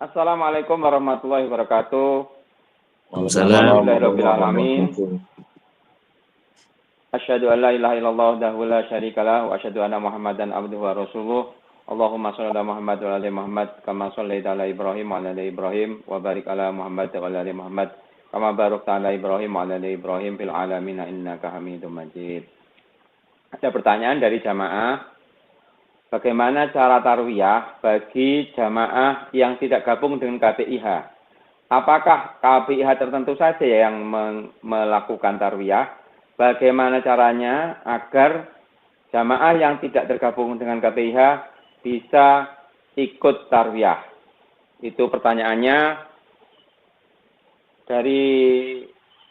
Assalamualaikum warahmatullahi wabarakatuh. Waalaikumsalam Alhamdulillahirabbil warahmatullahi alamin. wabarakatuh. Asyhadu an la ilaha illallah wahdahu la syarikalah wa asyhadu anna Muhammadan abduhu wa rasuluh. Allahumma shalli ala Muhammad wa ala ali Muhammad kama shallaita ala Ibrahim wa ala ali Ibrahim wa barik ala Muhammad wa ala ali Muhammad kama barakta ala Ibrahim wa ala ali Ibrahim fil alamin innaka Hamidum Majid. Ada pertanyaan dari jamaah. Bagaimana cara tarwiyah bagi jamaah yang tidak gabung dengan KPIH? Apakah KPIH tertentu saja yang melakukan tarwiyah? Bagaimana caranya agar jamaah yang tidak tergabung dengan KPIH bisa ikut tarwiyah? Itu pertanyaannya. Dari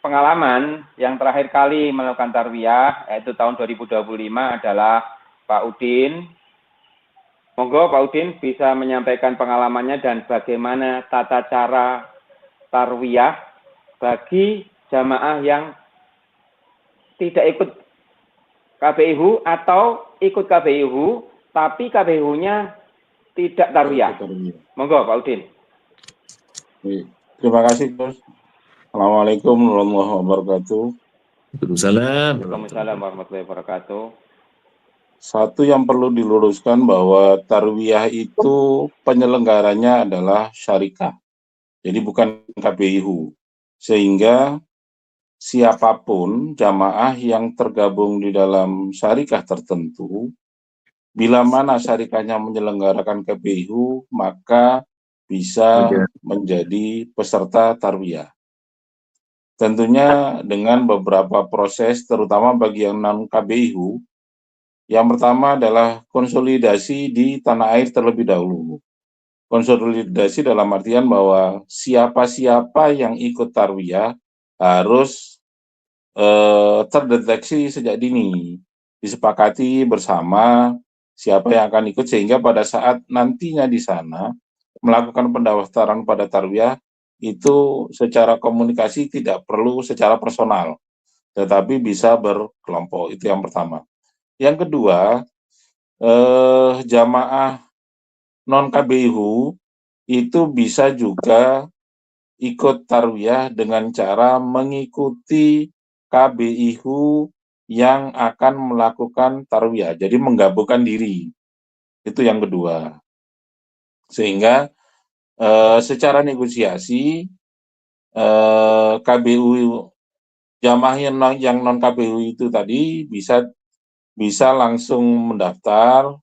pengalaman yang terakhir kali melakukan tarwiyah, yaitu tahun 2025 adalah Pak Udin. Monggo Pak Udin bisa menyampaikan pengalamannya dan bagaimana tata cara tarwiyah bagi jamaah yang tidak ikut KPIH atau ikut KPIH tapi KPIH-nya tidak tarwiyah. Monggo Pak Udin. Terima kasih, Gus. Assalamualaikum warahmatullahi wabarakatuh. Waalaikumsalam warahmatullahi wabarakatuh. Satu yang perlu diluruskan bahwa tarwiyah itu penyelenggaranya adalah syarikah. Jadi bukan KPIH. Sehingga siapapun jamaah yang tergabung di dalam syarikah tertentu, bila mana syarikahnya menyelenggarakan KPIH, maka bisa menjadi peserta tarwiyah. Tentunya dengan beberapa proses, terutama bagi yang non-KPIH. Yang pertama adalah konsolidasi di tanah air terlebih dahulu. Konsolidasi dalam artian bahwa siapa-siapa yang ikut tarwiyah harus terdeteksi sejak dini, disepakati bersama siapa yang akan ikut, sehingga pada saat nantinya di sana melakukan pendaftaran pada tarwiyah itu secara komunikasi tidak perlu secara personal, tetapi bisa berkelompok. Itu yang pertama. Yang kedua, jamaah non-KBIH itu bisa juga ikut tarwiyah dengan cara mengikuti KBIH yang akan melakukan tarwiyah. Jadi menggabungkan diri. Itu yang kedua. Sehingga secara negosiasi KBU jamaah yang non-KBU itu tadi bisa langsung mendaftar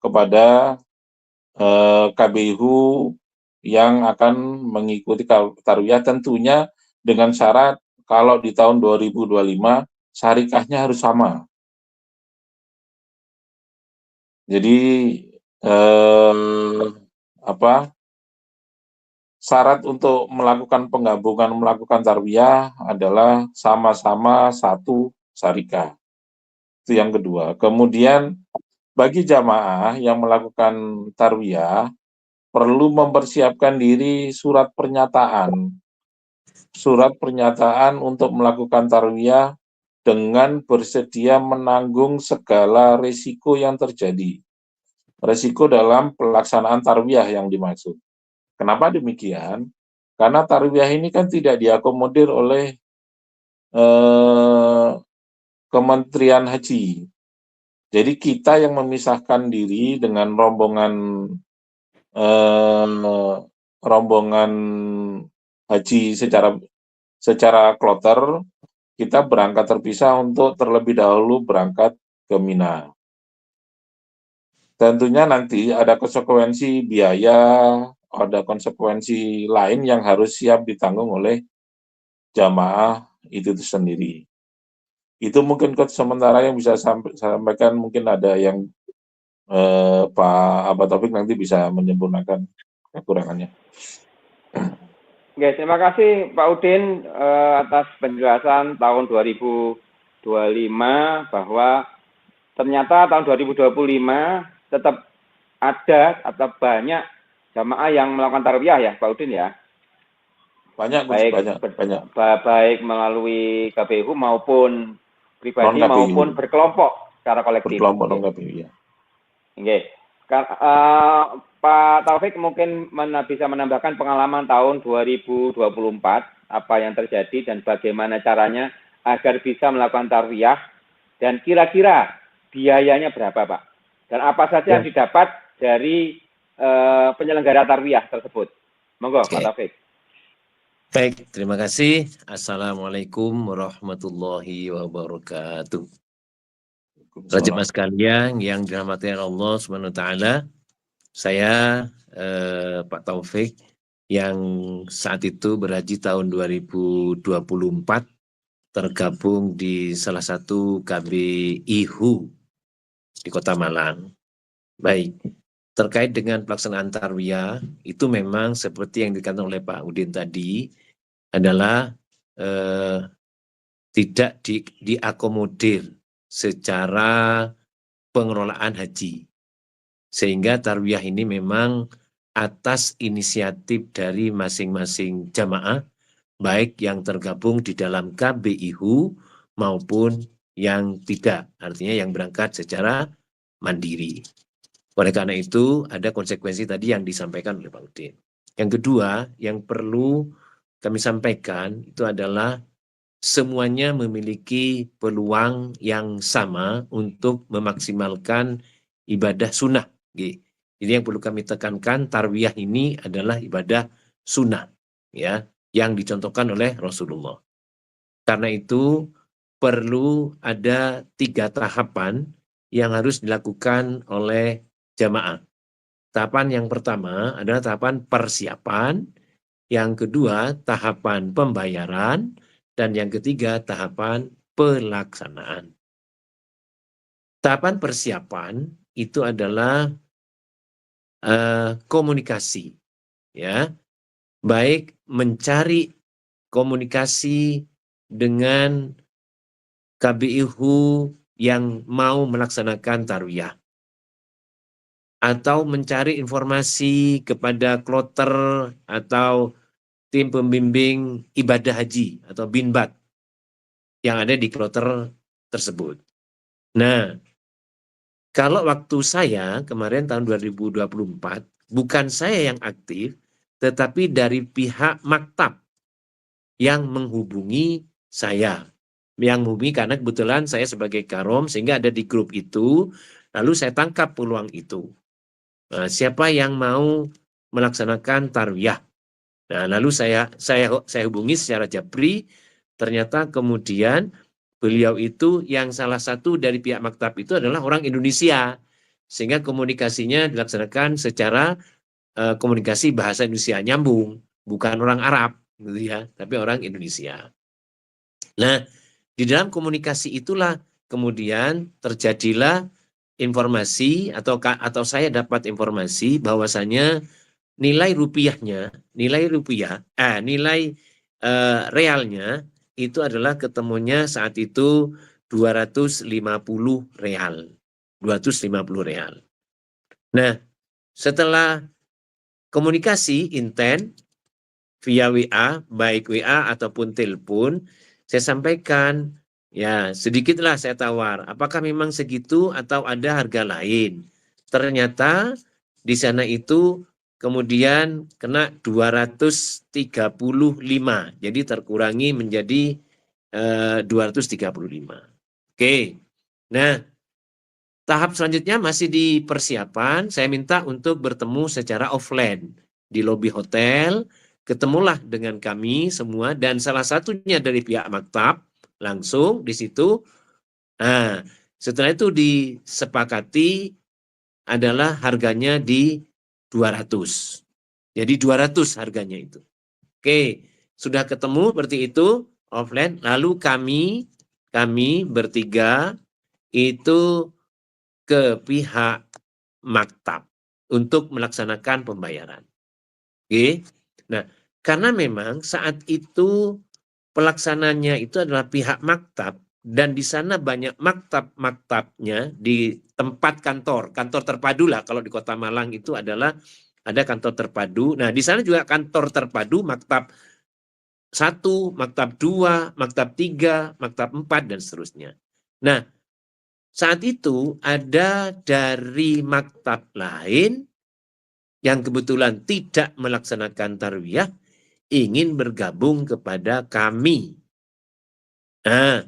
kepada KBIH yang akan mengikuti tarwiyah, tentunya dengan syarat kalau di tahun 2025 syarikahnya harus sama. Jadi syarat untuk melakukan penggabungan, melakukan tarwiyah adalah sama-sama satu syarikah. Itu yang kedua. Kemudian bagi jamaah yang melakukan tarwiyah perlu mempersiapkan diri surat pernyataan. Surat pernyataan untuk melakukan tarwiyah dengan bersedia menanggung segala risiko yang terjadi. Risiko dalam pelaksanaan tarwiyah yang dimaksud. Kenapa demikian? Karena tarwiyah ini kan tidak diakomodir oleh Kementerian Haji. Jadi kita yang memisahkan diri dengan rombongan haji secara kloter, kita berangkat terpisah untuk terlebih dahulu berangkat ke Mina. Tentunya nanti ada konsekuensi biaya, ada konsekuensi lain yang harus siap ditanggung oleh jamaah itu sendiri. Itu mungkin sementara yang bisa sampaikan, mungkin ada yang Pak Abah Taufik nanti bisa menyempurnakan kekurangannya. Oke, terima kasih Pak Udin atas penjelasan tahun 2025 bahwa ternyata tahun 2025 tetap ada atau banyak jamaah yang melakukan tarwiyah ya Pak Udin ya. Banyak, baik melalui KPIH maupun pribadi maupun berkelompok secara kolektif. Berkelompok non-KPIH ya. Oke. Pak Taufik mungkin bisa menambahkan pengalaman tahun 2024, apa yang terjadi dan bagaimana caranya agar bisa melakukan tarwiyah, dan kira-kira biayanya berapa, Pak? Dan apa saja yang didapat dari penyelenggara tarwiyah tersebut? Monggo, Pak Taufik. Baik, terima kasih. Assalamualaikum warahmatullahi wabarakatuh. Jemaah sekalian yang dirahmati Allah Subhanahu wa taala, saya Pak Taufik yang saat itu berhaji tahun 2024 tergabung di salah satu KBIHU di Kota Malang. Baik, terkait dengan pelaksanaan tarwiyah itu memang seperti yang dikatakan oleh Pak Udin tadi adalah tidak diakomodir secara pengelolaan haji. Sehingga tarwiyah ini memang atas inisiatif dari masing-masing jamaah, baik yang tergabung di dalam KBIHU maupun yang tidak, artinya yang berangkat secara mandiri. Oleh karena itu, ada konsekuensi tadi yang disampaikan oleh Pak Udin. Yang kedua, yang perlu kami sampaikan itu adalah semuanya memiliki peluang yang sama untuk memaksimalkan ibadah sunnah. Jadi yang perlu kami tekankan, tarwiyah ini adalah ibadah sunnah, ya, yang dicontohkan oleh Rasulullah. Karena itu perlu ada 3 tahapan yang harus dilakukan oleh jamaah. Tahapan yang pertama adalah tahapan persiapan, yang kedua tahapan pembayaran, dan yang ketiga tahapan pelaksanaan. Tahapan persiapan itu adalah komunikasi, ya, baik mencari komunikasi dengan KBIHU yang mau melaksanakan tarwiyah, atau mencari informasi kepada kloter atau tim pembimbing ibadah haji atau binbat yang ada di kloter tersebut. Nah, kalau waktu saya kemarin tahun 2024, bukan saya yang aktif, tetapi dari pihak maktab yang menghubungi saya. Yang menghubungi karena kebetulan saya sebagai karom, sehingga ada di grup itu, lalu saya tangkap peluang itu. Nah, siapa yang mau melaksanakan tarwiyah? Nah, lalu saya hubungi secara japri, ternyata kemudian beliau itu yang salah satu dari pihak maktab itu adalah orang Indonesia, sehingga komunikasinya dilaksanakan secara komunikasi bahasa Indonesia nyambung, bukan orang Arab, gitu ya, tapi orang Indonesia. Nah, di dalam komunikasi itulah kemudian terjadilah informasi atau saya dapat informasi bahwasanya nilai realnya itu adalah ketemunya saat itu 250 real. 250 real. Nah, setelah komunikasi inten via WA, baik WA ataupun telepon, saya sampaikan, ya sedikitlah saya tawar, apakah memang segitu atau ada harga lain. Ternyata di sana itu kemudian kena 235, jadi terkurangi menjadi 235. Oke, nah tahap selanjutnya masih di persiapan, saya minta untuk bertemu secara offline di lobi hotel, ketemulah dengan kami semua, dan salah satunya dari pihak maktab, langsung di situ. Nah, setelah itu disepakati adalah harganya di 200. Jadi 200 harganya itu. Oke, sudah ketemu seperti itu offline, lalu kami bertiga itu ke pihak maktab untuk melaksanakan pembayaran. Oke. Nah, karena memang saat itu pelaksananya itu adalah pihak maktab, dan di sana banyak maktab-maktabnya di tempat kantor terpadu lah. Kalau di Kota Malang itu adalah ada kantor terpadu. Nah, di sana juga kantor terpadu maktab 1, maktab 2, maktab 3, maktab 4, dan seterusnya. Nah, saat itu ada dari maktab lain yang kebetulan tidak melaksanakan tarwiyah ingin bergabung kepada kami. Nah,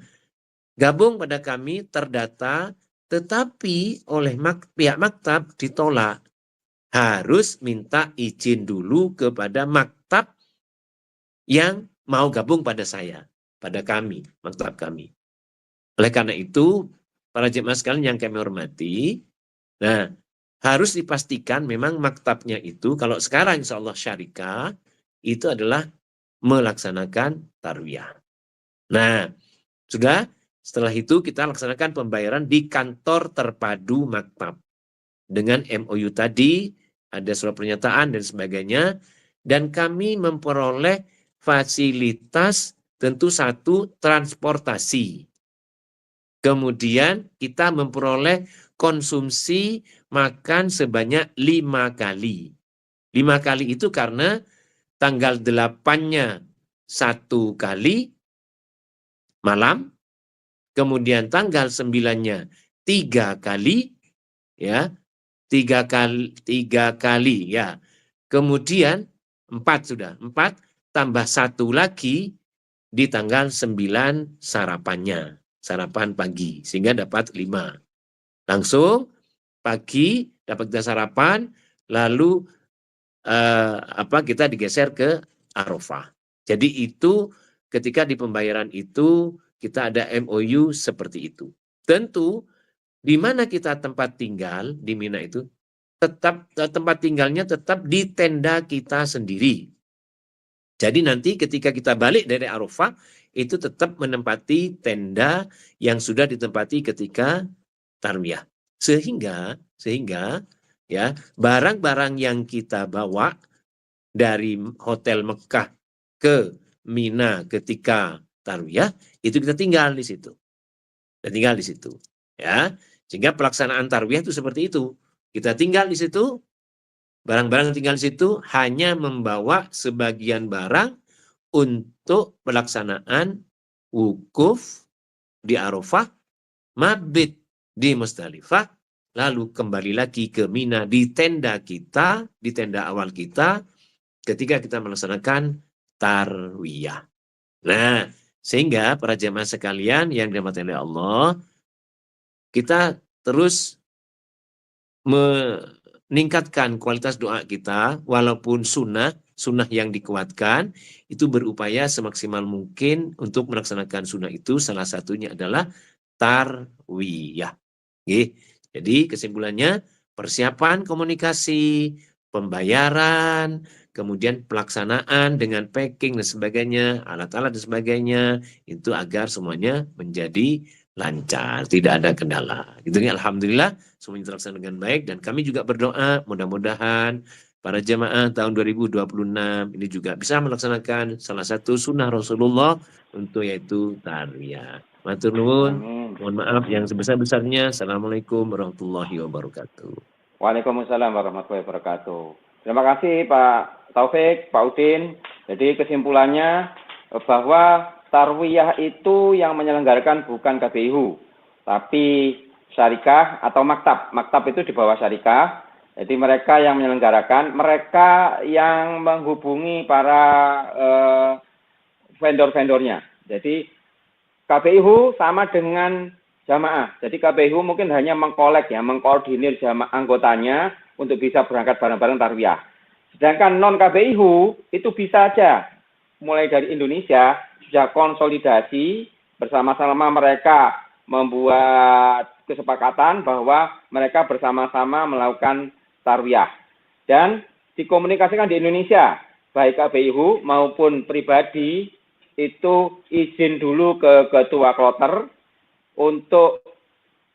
gabung pada kami terdata, tetapi oleh pihak maktab ditolak. Harus minta izin dulu kepada maktab yang mau gabung pada saya, pada kami, maktab kami. Oleh karena itu, para jemaah sekalian yang kami hormati, nah, harus dipastikan memang maktabnya itu, kalau sekarang insya Allah syarikah, itu adalah melaksanakan tarwiyah. Nah, sudah setelah itu kita laksanakan pembayaran di kantor terpadu maktab. Dengan MOU tadi, ada surat pernyataan dan sebagainya, dan kami memperoleh fasilitas tentu satu transportasi. Kemudian kita memperoleh konsumsi makan sebanyak 5 kali. 5 kali itu karena tanggal 8-nya 1 kali malam, kemudian tanggal 9-nya 3 kali, ya, 3 kali, ya. Kemudian 4 sudah, 4 tambah 1 lagi di tanggal 9 sarapannya, sarapan pagi, sehingga dapat 5. Langsung pagi dapat kita sarapan, lalu kita digeser ke Arafah. Jadi itu ketika di pembayaran itu kita ada MOU seperti itu. Tentu di mana kita tempat tinggal di Mina itu tetap tempat tinggalnya tetap di tenda kita sendiri. Jadi nanti ketika kita balik dari Arafah itu tetap menempati tenda yang sudah ditempati ketika tarwiyah. Sehingga ya barang-barang yang kita bawa dari Hotel Mekah ke Mina ketika tarwiyah itu kita tinggal di situ. Kita tinggal di situ, ya. Sehingga pelaksanaan tarwiyah itu seperti itu. Kita tinggal di situ, barang-barang tinggal di situ, hanya membawa sebagian barang untuk pelaksanaan wukuf di Arafah, mabit di Musdalifah, lalu kembali lagi ke Mina di tenda kita, di tenda awal kita, ketika kita melaksanakan tarwiyah. Nah, sehingga para jemaah sekalian yang dirahmati oleh Allah, kita terus meningkatkan kualitas doa kita, walaupun sunnah yang dikuatkan, itu berupaya semaksimal mungkin untuk melaksanakan sunnah itu, salah satunya adalah tarwiyah. Jadi kesimpulannya, persiapan komunikasi, pembayaran, kemudian pelaksanaan dengan packing dan sebagainya, alat-alat dan sebagainya, itu agar semuanya menjadi lancar, tidak ada kendala. Gitu ya, alhamdulillah semuanya terlaksana dengan baik, dan kami juga berdoa mudah-mudahan para jemaah tahun 2026 ini juga bisa melaksanakan salah satu sunnah Rasulullah untuk yaitu tarwiyah. Matur nuwun. Mohon maaf yang sebesar-besarnya. Assalamualaikum warahmatullahi wabarakatuh. Waalaikumsalam warahmatullahi wabarakatuh. Terima kasih Pak Taufik, Pak Udin. Jadi kesimpulannya bahwa tarwiyah itu yang menyelenggarakan bukan KBIHU, tapi syarikah atau maktab. Maktab itu di bawah syarikah. Jadi mereka yang menyelenggarakan, mereka yang menghubungi para vendor-vendornya. Jadi KBIHU sama dengan jamaah. Jadi KBIHU mungkin hanya mengkoordinir jamaah anggotanya untuk bisa berangkat bareng-bareng tarwiyah. Sedangkan non KBIHU itu bisa aja mulai dari Indonesia sudah konsolidasi bersama-sama, mereka membuat kesepakatan bahwa mereka bersama-sama melakukan tarwiyah dan dikomunikasikan di Indonesia, baik KBIHU maupun pribadi itu izin dulu ke ketua kloter untuk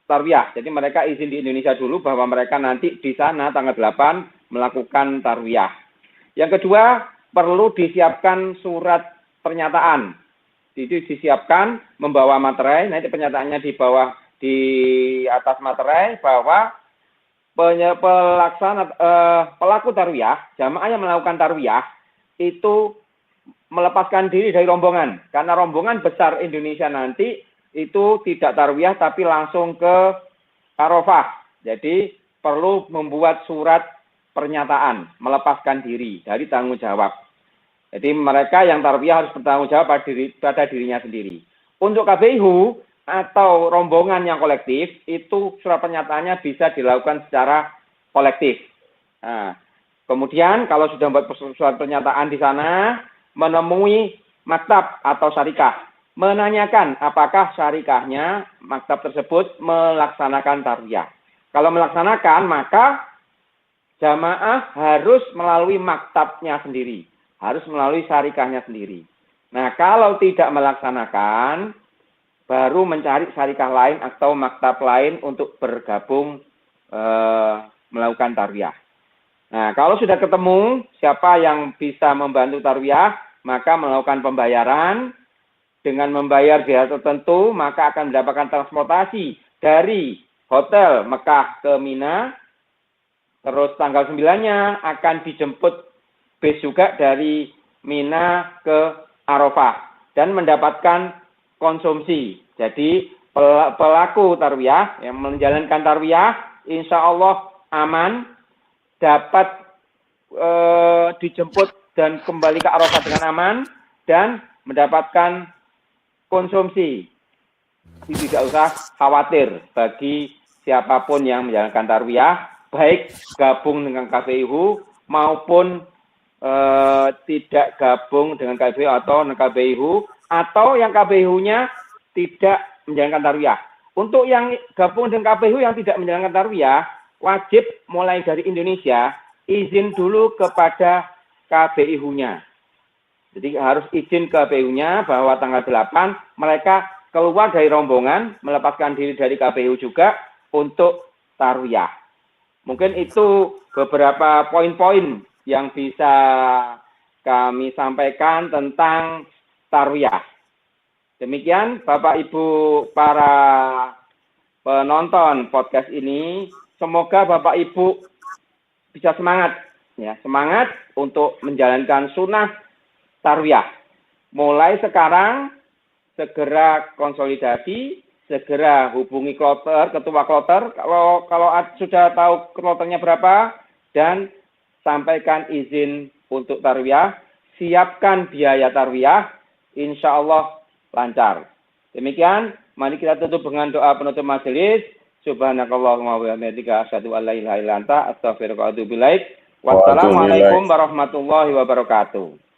tarwiyah. Jadi mereka izin di Indonesia dulu bahwa mereka nanti di sana tanggal 8 melakukan tarwiyah. Yang kedua, perlu disiapkan surat pernyataan. Itu disiapkan membawa materai, nanti pernyataannya di atas materai bahwa pelaku tarwiyah, jamaah yang melakukan tarwiyah itu melepaskan diri dari rombongan, karena rombongan besar Indonesia nanti itu tidak tarwiyah tapi langsung ke Arafah. Jadi perlu membuat surat pernyataan, melepaskan diri dari tanggung jawab. Jadi mereka yang tarwiyah harus bertanggung jawab pada dirinya sendiri. Untuk KBIHU atau rombongan yang kolektif, itu surat pernyataannya bisa dilakukan secara kolektif. Nah, kemudian kalau sudah membuat surat pernyataan di sana, menemui maktab atau syarikah, menanyakan apakah syarikahnya, maktab tersebut melaksanakan tarwiyah. Kalau melaksanakan, maka jamaah harus melalui maktabnya sendiri, harus melalui syarikahnya sendiri. Nah, kalau tidak melaksanakan, baru mencari syarikah lain atau maktab lain untuk bergabung melakukan tarwiyah. Nah, kalau sudah ketemu siapa yang bisa membantu tarwiyah, maka melakukan pembayaran. Dengan membayar biaya tertentu, maka akan mendapatkan transportasi dari hotel Mekah ke Mina. Terus tanggal 9-nya akan dijemput bis juga dari Mina ke Arafah dan mendapatkan konsumsi. Jadi pelaku tarwiyah yang menjalankan tarwiyah insya Allah aman, dapat dijemput dan kembali ke Arafah dengan aman dan mendapatkan konsumsi. Tidak usah khawatir bagi siapapun yang menjalankan tarwiyah, baik gabung dengan KBIHU maupun tidak gabung dengan KBIHU atau KBIHU, atau yang KBIHU-nya tidak menjalankan tarwiyah. Untuk yang gabung dengan KBIHU yang tidak menjalankan tarwiyah, wajib mulai dari Indonesia izin dulu kepada KBIHU-nya. Jadi harus izin ke KBIHU-nya bahwa tanggal 8 mereka keluar dari rombongan, melepaskan diri dari KBIHU juga untuk tarwiyah. Mungkin itu beberapa poin-poin yang bisa kami sampaikan tentang tarwiyah. Demikian Bapak Ibu para penonton podcast ini, semoga Bapak Ibu bisa semangat, ya, semangat untuk menjalankan sunnah tarwiyah. Mulai sekarang segera konsolidasi, segera hubungi kloter, ketua kloter, kalau sudah tahu kloternya berapa, dan sampaikan izin untuk tarwiyah, siapkan biaya tarwiyah, insya Allah lancar. Demikian, mari kita tutup dengan doa penutup majelis. Subhanakallahumma wa bihamdika asyhadu an la ilaha illa anta astaghfiruka wa atubu ilaik. Wassalamualaikum warahmatullahi wabarakatuh.